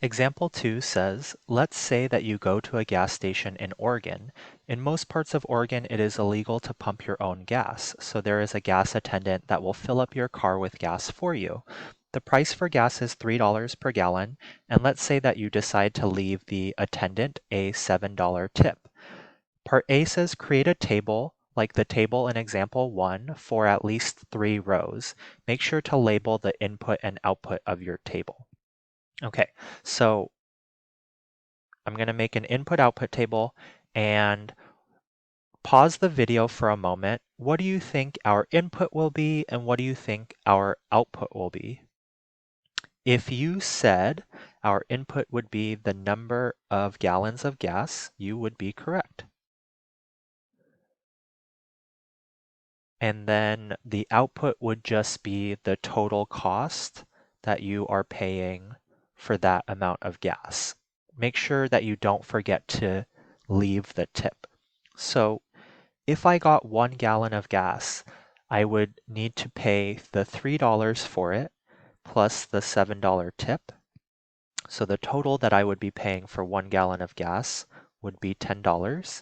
Example 2 says, let's say that you go to a gas station in Oregon. In most parts of Oregon, it is illegal to pump your own gas, so there is a gas attendant that will fill up your car with gas for you. The price for gas is $3 per gallon, and let's say that you decide to leave the attendant a $7 tip. Part A says create a table, like the table in example 1, for at least 3 rows. Make sure to label the input and output of your table. Okay, so I'm going to make an input-output table and pause the video for a moment. What do you think our input will be and what do you think our output will be? If you said our input would be the number of gallons of gas, you would be correct. And then the output would just be the total cost that you are paying for that amount of gas. Make sure that you don't forget to leave the tip. So if I got 1 gallon of gas, I would need to pay the $3 for it plus the $7 tip. So the total that I would be paying for 1 gallon of gas would be $10.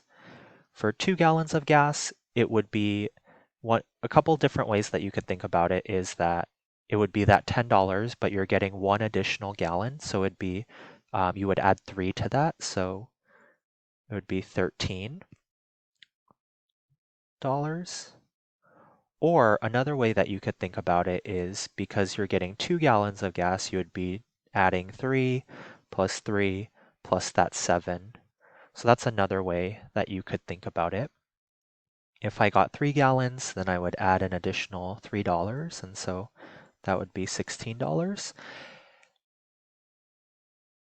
For 2 gallons of gas, it would be a couple different ways that you could think about it is that it would be that $10, but you're getting 1 additional gallon. So it'd be, you would add 3 to that. So it would be $13. Or another way that you could think about it is because you're getting 2 gallons of gas, you would be adding 3 plus that 7. So that's another way that you could think about it. If I got 3 gallons, then I would add an additional $3, and so that would be $16.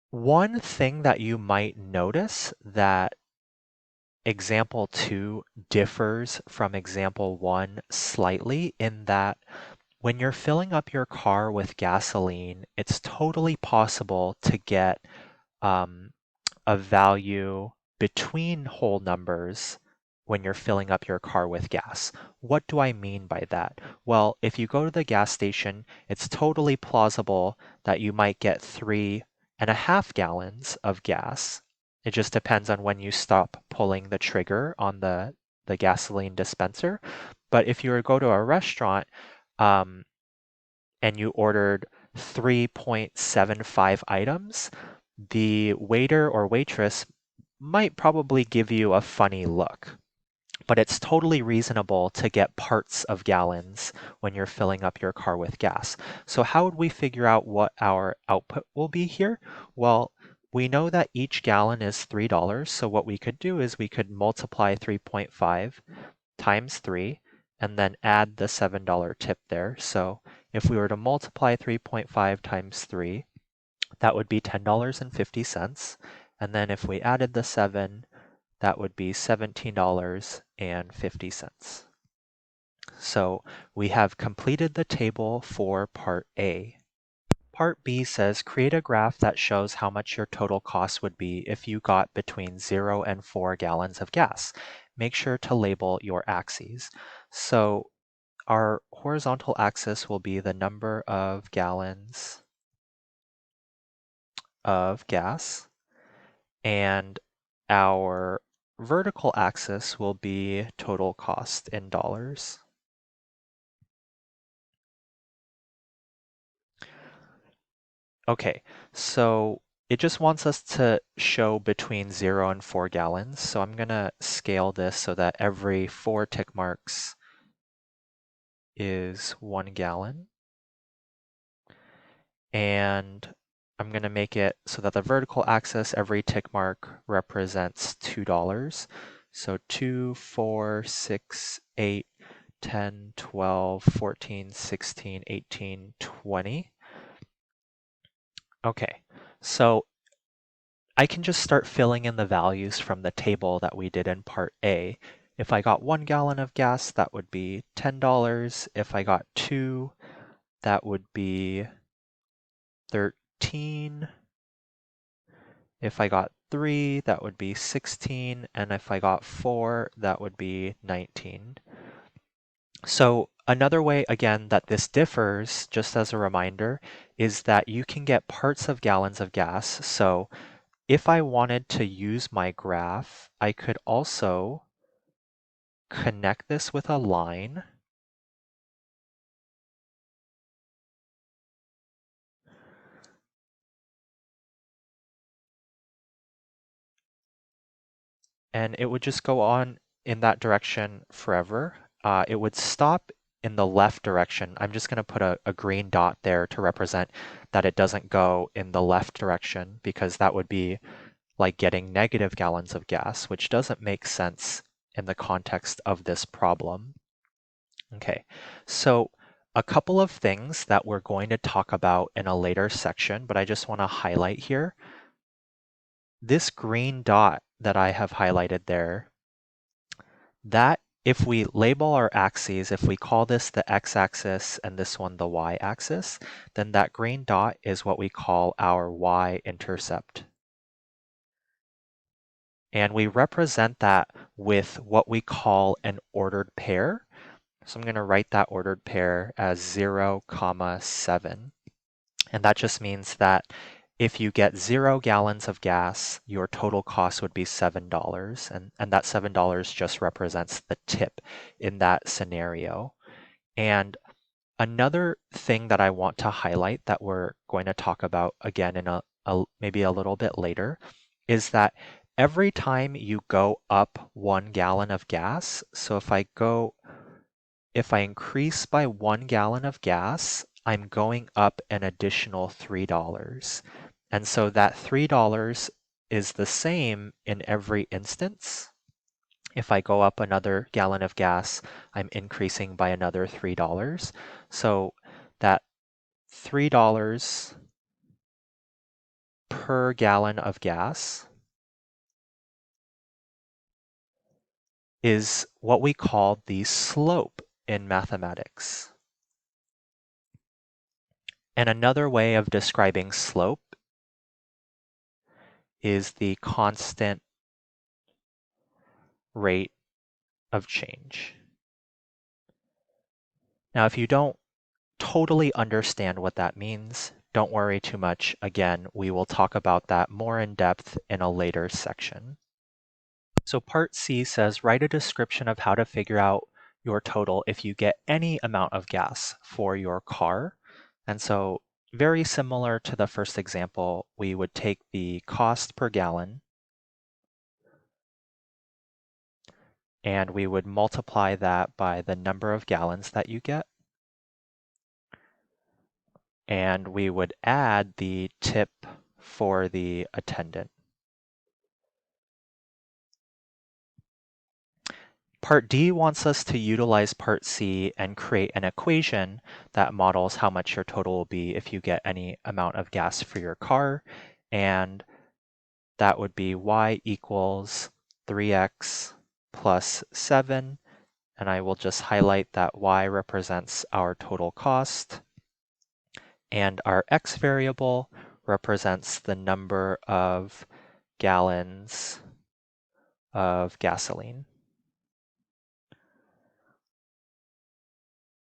One thing that you might notice that example 2 differs from example 1 slightly in that when you're filling up your car with gasoline, it's totally possible to get a value between whole numbers when you're filling up your car with gas. What do I mean by that? Well, if you go to the gas station, it's totally plausible that you might get 3.5 gallons of gas. It just depends on when you stop pulling the trigger on the gasoline dispenser. But if you were to go to a restaurant and you ordered 3.75 items, the waiter or waitress might probably give you a funny look. But it's totally reasonable to get parts of gallons when you're filling up your car with gas. So how would we figure out what our output will be here? Well, we know that each gallon is $3, so what we could do is we could multiply 3.5 times 3 and then add the $7 tip there. So if we were to multiply 3.5 times 3, that would be $10.50. And then if we added the 7, that would be $17.50. So we have completed the table for part A. Part B says create a graph that shows how much your total cost would be if you got between 0 and 4 gallons of gas. Make sure to label your axes. So our horizontal axis will be the number of gallons of gas, and our vertical axis will be total cost in dollars. Okay, so it just wants us to show between 0 and 4 gallons. So I'm going to scale this so that every 4 tick marks is 1 gallon. And I'm going to make it so that the vertical axis, every tick mark represents $2. So 2, 4, 6, 8, 10, 12, 14, 16, 18, 20. Okay, so I can just start filling in the values from the table that we did in part A. If I got 1 gallon of gas, that would be $10. If I got 2, that would be 13. If I got 3, that would be 16. And if I got 4, that would be 19. So Another way, again, that this differs, just as a reminder, is that you can get parts of gallons of gas. So if I wanted to use my graph, I could also connect this with a line. And it would just go on in that direction forever. It would stop in the left direction. I'm just going to put a green dot there to represent that it doesn't go in the left direction, because that would be like getting negative gallons of gas, which doesn't make sense in the context of this problem. Okay, so a couple of things that we're going to talk about in a later section, but I just want to highlight here. This green dot that I have highlighted there, that if we label our axes, if we call this the x-axis and this one the y-axis, then that green dot is what we call our y-intercept. And we represent that with what we call an ordered pair. So I'm going to write that ordered pair as 0, 7. And that just means that if you get 0 gallons of gas, your total cost would be $7. And that $7 just represents the tip in that scenario. And another thing that I want to highlight that we're going to talk about again in maybe a little bit later is that every time you go up 1 gallon of gas, so if I increase by 1 gallon of gas, I'm going up an additional $3. And so that $3 is the same in every instance. If I go up another gallon of gas, I'm increasing by another $3. So that $3 per gallon of gas is what we call the slope in mathematics. And another way of describing slope is the constant rate of change. Now, if you don't totally understand what that means, don't worry too much. Again, we will talk about that more in depth in a later section. So part C says, write a description of how to figure out your total if you get any amount of gas for your car. And so very similar to the first example, we would take the cost per gallon and we would multiply that by the number of gallons that you get. And we would add the tip for the attendant. Part D wants us to utilize Part C and create an equation that models how much your total will be if you get any amount of gas for your car. And that would be y equals 3x plus 7. And I will just highlight that y represents our total cost. And our x variable represents the number of gallons of gasoline.